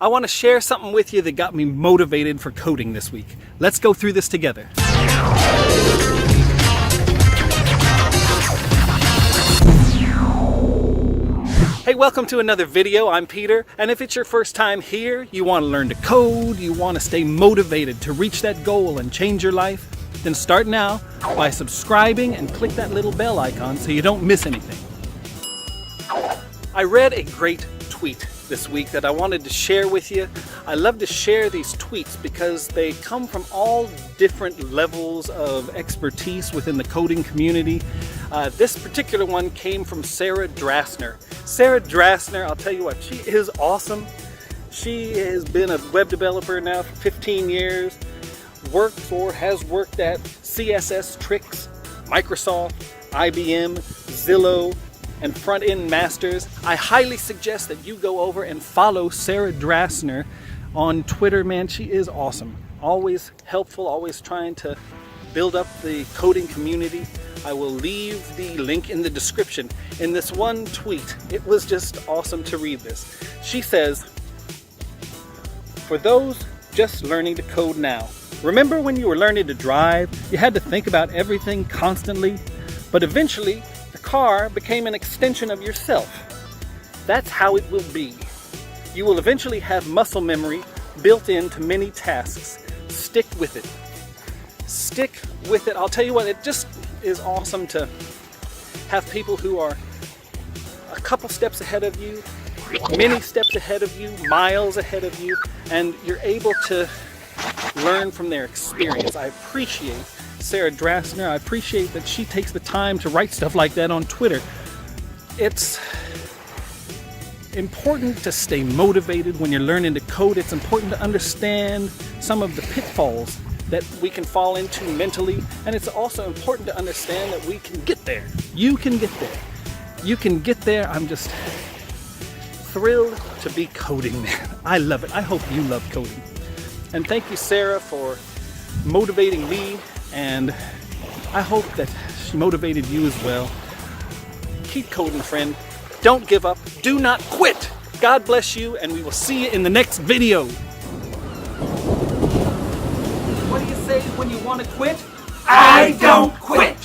I want to share something with you that got me motivated for coding this week. Let's go through this together. Hey, welcome to another video. I'm Peter, and if it's your first time here, you want to learn to code, you want to stay motivated to reach that goal and change your life, then start now by subscribing and click that little bell icon so you don't miss anything. I read a great tweet this week that I wanted to share with you. I love to share these tweets because they come from all different levels of expertise within the coding community. This particular one came from Sarah Drasner. Sarah Drasner, I'll tell you what, she is awesome. She has been a web developer now for 15 years, has worked at CSS Tricks, Microsoft, IBM, Zillow, and Front-End Masters. I highly suggest that you go over and follow Sarah Drasner on Twitter, man. She is awesome. Always helpful, always trying to build up the coding community. I will leave the link in the description. In this one tweet, it was just awesome to read this. She says, "For those just learning to code now, remember when you were learning to drive, you had to think about everything constantly, but eventually the car became an extension of yourself. That's how it will be. You will eventually have muscle memory built into many tasks. Stick with it." Stick with it. I'll tell you what, it just is awesome to have people who are a couple steps ahead of you, many steps ahead of you, miles ahead of you, and you're able to learn from their experience. I appreciate Sarah Drasner. I appreciate that she takes the time to write stuff like that on Twitter. It's important to stay motivated when you're learning to code. It's important to understand some of the pitfalls that we can fall into mentally, and it's also important to understand that we can get there. You can get there. You can get there. I'm just thrilled to be coding, man. I love it. I hope you love coding. And thank you, Sarah, for motivating me, and I hope that she motivated you as well. Keep coding, friend. Don't give up. Do not quit. God bless you, and we will see you in the next video. What do you say when you want to quit? I don't quit!